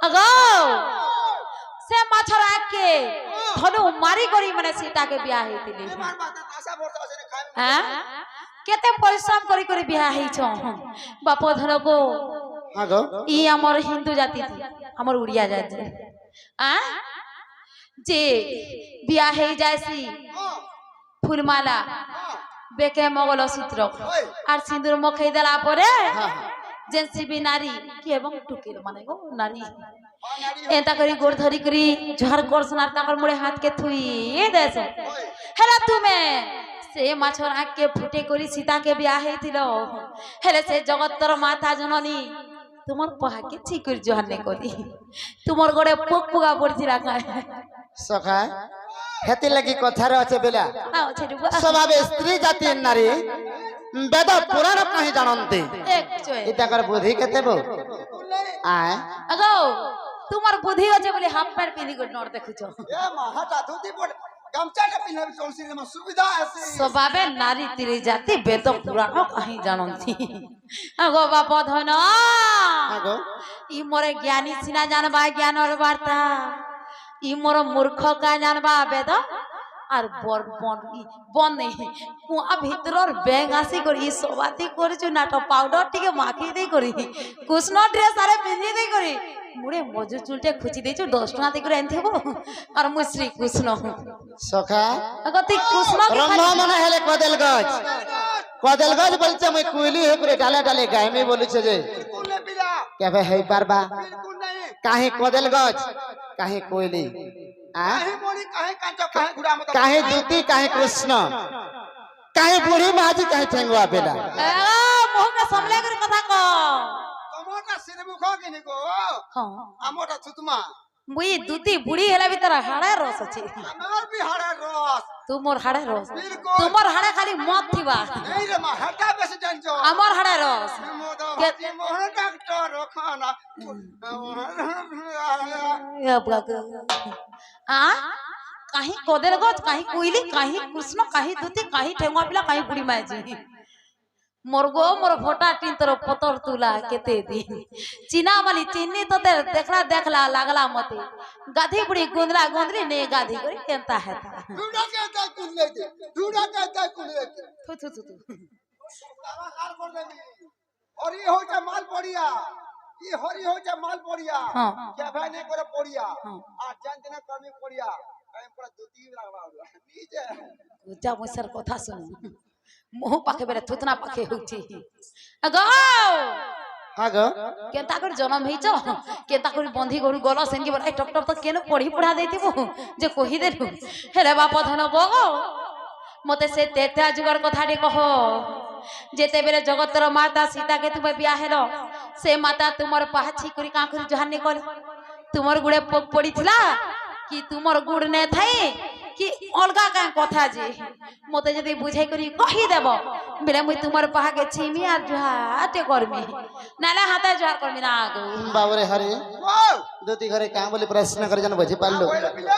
আগো সে মাছর আগে ধনু মারি করি মানে সীতাকে বিয়া হইতিলি হ্যাঁ কেতে পরিশ্রম করি করি বিয়া হইছ বাপ ধন গো আগো ই আমার হিন্দু জাতি আমার উড়িয়া জাতি যে বিয়া হয়ে যায়সি ফুলমালা বেকে মঙ্গলসূত্র আর সিঁদুর মুখে দেলা পরে যেনসিবি নারী কি এবং টুকির মানে গো নারী এতা করি গোড় ধরি করি ঝড় করছন আর তাকর মুড়ে হাতকে থুই দেছ হেলা তুমি সে মাছর আঁকে ফুটে করি সীতাকে বিয়া হয়েছিল হেলে সে জগত্তর মাতা জননী তোমার পাহাকে চিকুর জহানে করি তোমার গোড়ে পোক পোকা পড়ছি রাখা সখা হেতি লাগি কথারে আছে বেলা স্বভাবে স্ত্রী জাতির নারী বেদ পুরাণ কাহি জানন্তে এটা কর বুদ্ধি কেতে বো আয় আগো তোমার বুদ্ধি আছে বলে হাফ প্যান্ট পিন্ধি করে নড় দেখুছ এ মা হাটা ধুতি পড়ে গামছাটা পিনবি চলছি রে মা সুবিধা আছে স্বভাবে নারী তীরে জাতি বেদ পুরাণ কাহি জানন্তি আগো বাপ ধন আগো ই মোরে জ্ঞানী সিনা জানবা জ্ঞানর বার্তা ই মোর মূর্খ কা জানবা বেদ আর বনে কুয়া ভিতরর ব্যাং আসি করি ই সবাতি করিছু নাট পাউডার টিকে মাখি দেই করি কৃষ্ণ ড্রেস আরে পিন্ধি দেই করি মুড়ে মজু চুলটে খুচি দেইছু 10 টাকা দেই করে আনতে হবো আর মুই শ্রী কৃষ্ণ সখা আগো তুই কৃষ্ণ রম্মা মনে হেলে কদেল গজ বলছে মুই কুইলি হে করে ডালে ডালে গায়মে বলিছে যে বিলকুল নে পিলা কেবে হেই পারবা বিলকুল নাই কাহি কদেল গজ কাহি কুইলি কাহে মনি কাহে কাঁচ কাহে গুড়া মত কাহি দুতি কাহি কৃষ্ণ কাহি বুড়ি মাঝি কাহি ঠেঙ্গুয়া বেলা মোহকে সামলে করে কথা ক তোমারটা সিনে মুখ কিনি গো হ্যাঁ আমটা ছুতমা মুই দুতি বুড়ি হেলা ভিতর হাড়ে রস আছে আমার বিহারের রস তোমার হাড়ে রস বিলকুল তোমার হাড়ে খালি মদ থিবা এই রে মা হাটা বেশি জানছো আমার হাড়ে রস মোদি মোহন ডাক্তার খানা কাহি কদের গছ কাহি কুইলি কাহি কৃষ্ণ কাহি দুতি কাহি ঠেঙ্গা পিলা কাহি বুড়ি মাঝি মোর গো মোর ফোটা টিন তোর পতর তুলা কেতে দিন চিনা বালি চিনি তোদের দেখলা দেখলা লাগলা মতে গাধি বুড়ি গুন্দলা গুন্দলি নে গাধি করি কেনতা হেতা দুড়া কে তা কুনলে দে দুড়া কে তা কুনলে দে থু থু থু তারা কার কর দেবি হরি হইছে মাল পড়িয়া ই হরি হইছে মাল পড়িয়া হ্যাঁ কে ভাই নে করে পড়িয়া হ্যাঁ আর জানতে না কর্মী পড়িয়া আমি পুরো দুতি লাগবা নিজে যা মইসার কথা শুন মোহ পাখে বেরে থুতনা পাখে হউছি আগো আগো কেনতা করে জন্ম হইছ কেনতা করে বন্ধি গরু গল সেনকি বলে টপ টপ তো কেন পড়ি পড়া দেইতিব যে কহি দেলু হেরে বাপ ধন গো মতে সে তেতা যুগর কথাটি কহ যেতে বেলে জগতর মাতা সীতাকে তুমি বিয়া হেল সে মাতা তোমার পাহাছি করি কাঁকুরি জহানি কল তোমার গুড়ে পোক পড়িছিলা কি তোমার গুড় নে থাই কি অলগা কাঁ কথা যে মতে যদি বুঝাই করি কহি দেব বেলে মুই তোমার পাহাকে ছিমি আর জুহাতে করমি নালে হাতে জুহার করমি না আগো বাবরে হরে ও দুতি ঘরে কাঁ বলি প্রশ্ন করে জান বুঝি পারলো কইলা পিলা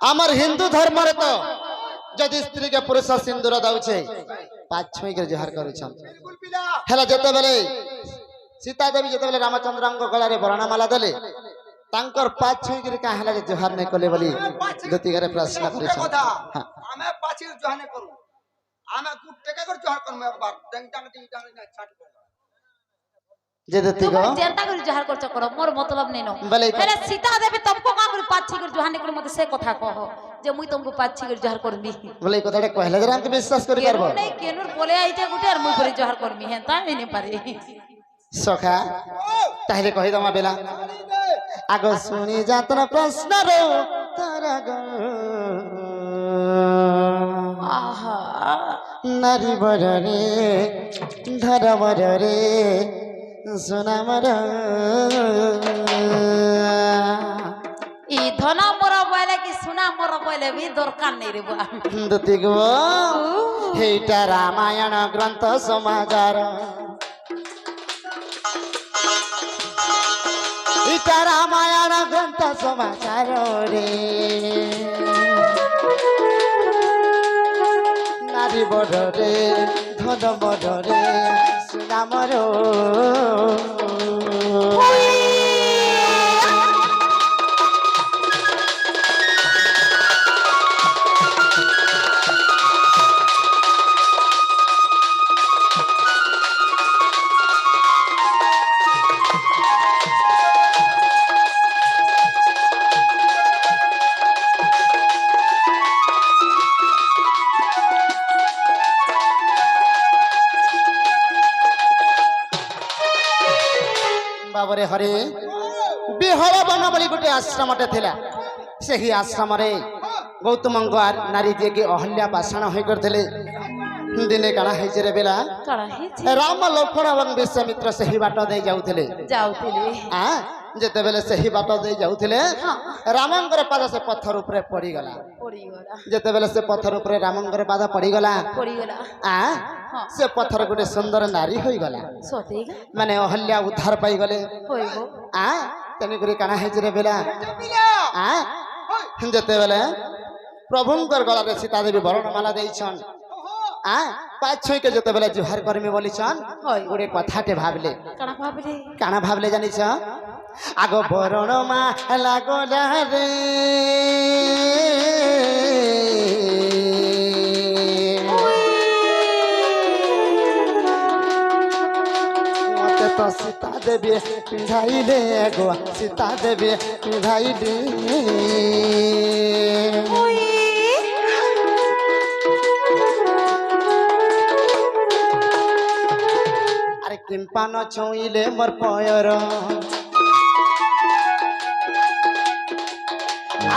আমার হিন্দু ধর্মরে তো যদি স্ত্রীকে পুরুষ সিন্দুর দাউছে 5-6 করে জোহার করেছন বিলকুল পিলা হেলা যেতেবেলে সীতা দেবী যেতেবেলে রামচন্দ্রଙ୍କ গଳାରେ বর্ণমালা দেলে তাঙ্কর 5-6 করে কাঁ হেলা যে জোহার নাই কলে বলি দুতি ঘরে প্রশ্ন করেছন কথা হ্যাঁ আমি পাছির জহানে করু আমি গুট টাকা করে জহার করব একবার ডং ডং টি ডং না ছাট করব যে দুতি গো তুমি চিন্তা করে জোহার করছ করো মোর মতলব নেই নো বলে হেলে সীতা দেবী তমকো কাঁ করে 5-6 করে জোহানি করে মতে সে কথা কহ যে মুই তোমাকে 5-6 করে জোহার করবি বলে এই কথাটা কইলে যে আমি বিশ্বাস করি পারবো কেন নাই কেনর বলে আইতে গুটে আর মুই করে জোহার করবি হেন তা নেই পারে সখা তাহলে কহি দমা বেলা আগ শুনি যাতন প্রশ্ন রে তারা গো আহা নারী বরে ধর বরে সোনা মর ই ধনা মোরা বলে কি সোনা মোরা বলে বি দরকার নেই রে বা দুতি গো এইটা রামায়ণ গ্রন্থ সমাচার এটা রামায়ণ গ্রন্থ সমাচার রে নারী বড়রে ধন বড়রে সোনা মর रे हरे बिहर बन बोली गोटे आश्रमटे थिला सेही आश्रमरे गौतम नारी जे कि अहल्या पाषाण होई करथिले दिने काना हेजे रे बेला कड़ा है राम लक्ष्मण और विश्वामित्र सही बाट दे जाउथिले आ जेते बेले सही बाट दे जाउथिले रामंगर पाद से पत्थर ऊपर पड़ी गला जेते बेले से पत्थर ऊपर रामंगर पाद पड़ी गला आ से पत्थर गोटे सुंदर नारी होई गला माने अहल्या उद्धार पाई गले आ तनी करी काना हेजे रे बेला आ जेते बेले प्रभुंकर गला रे सीता देवी वरणमाला देइछन आ पाँच छुई के जते बेला जुहार करमी बोली छन गोटे कथाटे भाबले काना भाबले जानी छ आगो बरण माला गोला रे मते तो सीता देवी पिंधाइले गो सीता देवी पिंधाइले किंपा न छुईले मोर पयर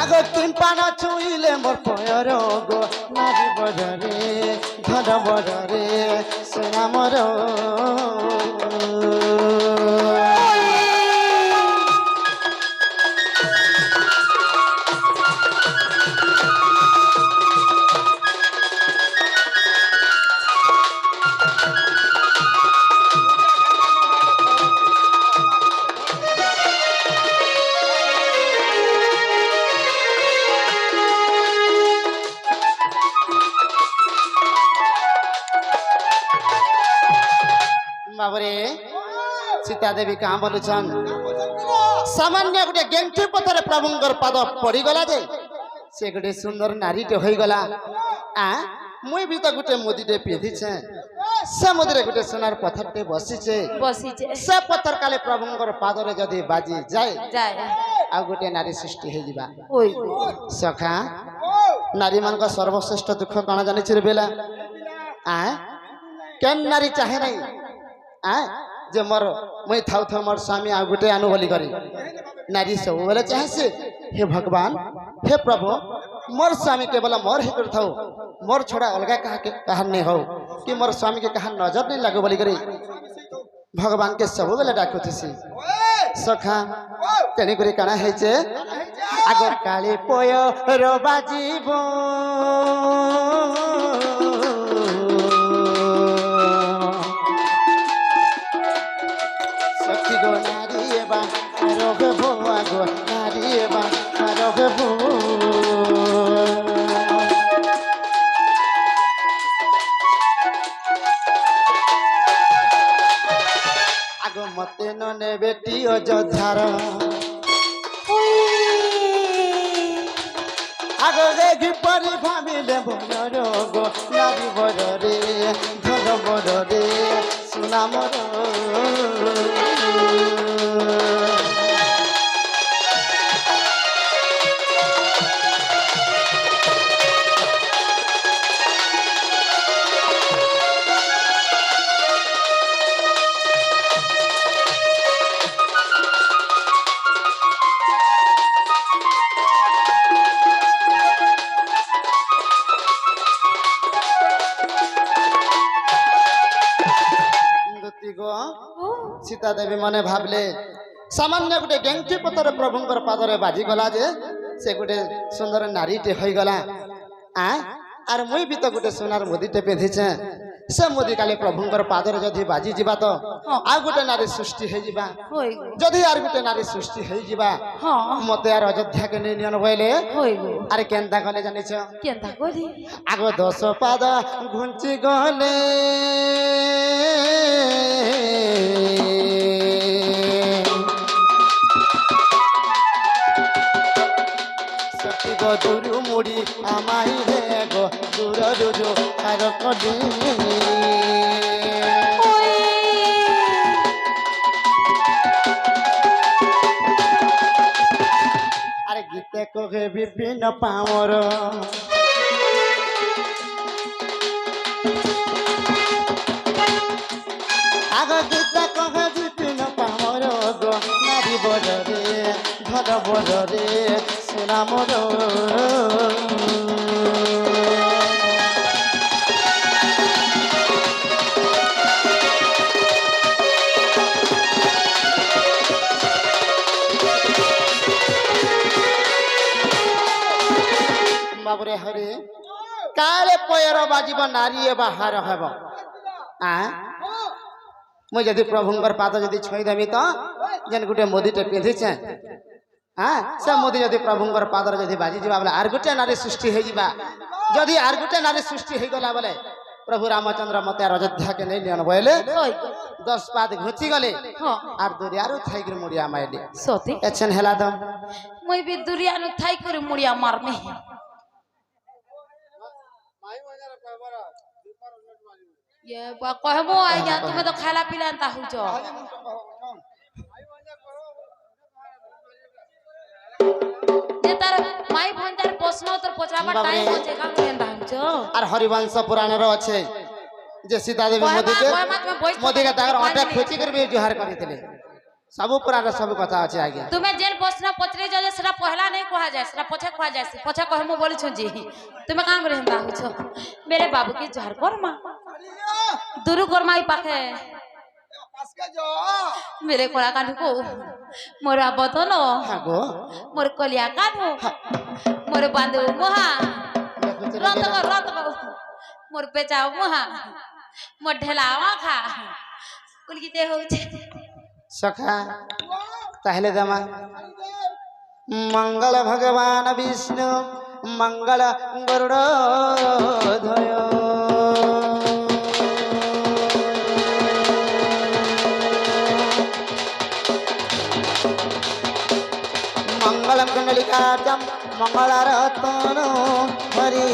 आगो किंपा न छुईले मोर पयर गो नारी बड़रे धन बड़रे सोना मोर बाबरे सीता देवी कहाँ बोलुछन सामान्य गोटे गेंठी पथर प्रभुंकर पाद पड़ी गला जे से गोटे सुंदर नारीटे होई गला आ मुई भी तो गोटे मुदीटे पिंधि छे से मुदीरे गोटे सोनार पत्थरटे बसिछे से पत्थर काले प्रभुंकर पादरे जदी बाजी जाए आ गोटे नारी सृष्टि हे जिबा सखा नारी मान का सर्वश्रेष्ठ दुख कण जानि छि रे बेला आ केन नारी चाहे नहीं आ जे मोर मुई थाउ थाउ मोर स्वामी आ गोटे आनु बोली करी नारी सब बोले चाहे से हे भगवान हे प्रभु मोर स्वामी केवल मोर ही कर थाउ मोर छोड़ा अलगा कहा नहीं हो कि मोर स्वामी के कहा नजर नहीं लागो बोली करी भगवान के सब बेले डाकुथसी सखा तेनी करी काना हेचे आगर काली पोय रो बाजीबो सखी गो नारी बा रोग भोआ गो नारी बा रोग भो आगो मते नने बेटी अयोध्यार आगो देखी परी भामिले भोर गो नारी बड़ रे धन बड़ रे सुना मोर सीता देवी मने भाबले सामान्य गोटे गेंठी पतर प्रभुंकर पादरे बाजी गला जे से गोटे सुंदर नारीटे होई गला आ आर मुई भी तो गोटे सोनार मुदीटे पिंधि छे से मुदी काले प्रभुंकर पादरे जदी बाजी जिबा तो आ गोटे नारी सृष्टि हे जिबा जदी आर गोटे नारी सृष्टि हे जिबा मते आर अयोध्या के नियन होइले आर केनता गले जानि छ केनता कोदी आगो 10 पाद घुंची गले दूर मुड़ी आमाई रे गो दूर रुजो आर कडी अरे गीते कहे विपिन पावर आग गीता कहे विपिन पावर गो ধর বড় রে সোনা মোর বাবরে হরে কালে পয়র বাজিব নারী বাহার হব মুই যদি প্রভুঙ্কর পাদ যদি ছুঁই দেবি তো যেন গোটে মোদিଟେ পিঁধিছে সে মোদি যদি প্রভুঙ্কর পাদরে যদি বাজি যা বলে আর গোটে নারী সৃষ্টি হয়ে যা যদি আর গোটে নারী সৃষ্টি হয়ে গলা বলে প্রভু রামচন্দ্র মতে আর অযোধ্যাকে নেই নিয়ন বলে 10 পাদ ঘুচি গলে আর দুরিয়ারু থাইকরি মুড়িয়া মাইলি সতি এছেন হেলা দম মুই বি দুরিয়ানু থাই করে মুড়িয়া মারমে ये कहबो आज्ञा तुमे तो खाला पिला ता हुछ जे तार माई भंडार प्रश्न उत्तर पचराबा टाइम होचे का केंदा हुछ আর হরিবংশ পুরাণের আছে যে সীতা দেবী মোদিকে তার অটা খুচি করবে জোহার করিଥିଲେ सब पुराण सब कथा আছে আগে তুমি যেন প্রশ্ন পচরে যে সেটা পহলা নাই কহা যায় সেটা পছে কহা যায় পছে কহমু বলিছো জি তুমি কাম করে হেন্দা हुछ मेरे बाबू की जहर करमा दुरु करमाई पाखे मेरे कोला काढू को मोर बतन हागो मोर कलिया काढू मोर बांधू मोहा रत मोर पेचाओ मोहा मोर ढेलावा खा कुलगीते होउछे सखा ताहले दमा मंगल भगवान विष्णु मंगल गरुड़ध्वज मंगलम कुंडलिकाक्षं मंगलारत्न हरि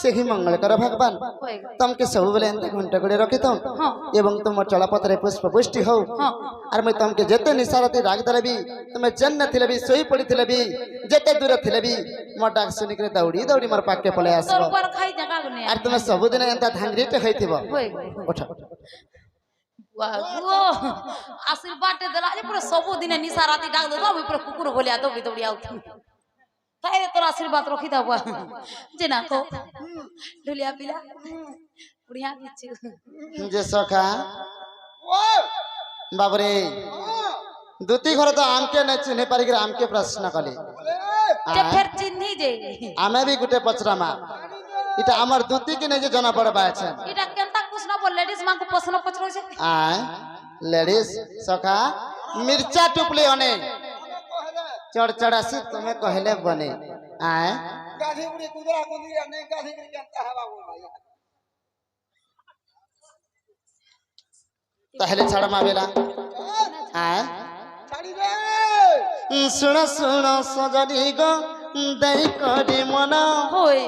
से मंगल कर भगवान तुमके सब बेले घंटा गुड़े रखी एवं तुम चलापथरे पुष्प पुष्टि हो और मैं तुमके जेते निशारती राग देबी तुम्हें जेन थे भी सोई पड़ी थे भी जेते दूर थे भी मोर डाक सुनिक दौड़ी दौड़ी मोर पाके पलि आस और तुम सबुदिन एंता धांगरीटे होइथिबो उठ आशीर्वाद देला जे पूरा सबुदिन निशाराती डाक दो पूरा कुकुर बोलिया दौड़ी दौड़ी आउथि तारे तोर आशीर्वाद रखी दबा जेना को ढुलिया पिला बुढ़िया किछु जे सखा बाबरे दुती घर तो आमके न चिन्हे पारि के आमके प्रश्न कले जे फिर चिन्ही जे आमे भी गुटे पचरामा इटा हमर दुती के नहीं जे जना पड़बा छै इटा केनता कुछ न बोल लेडीज मान को प्रश्न पचरो छै लेडीज सखा मिर्चा टुपले अने चढ़ चढ़ासी तुम्हें कहले बने आए गाधी बुड़ी कुदरा कुदरी नहीं गाधी बुड़ी जानता है बाबू भाई पहले छड़ मावेला आए छाड़ी दे सुन सुन सजनी गो दई करी मन होय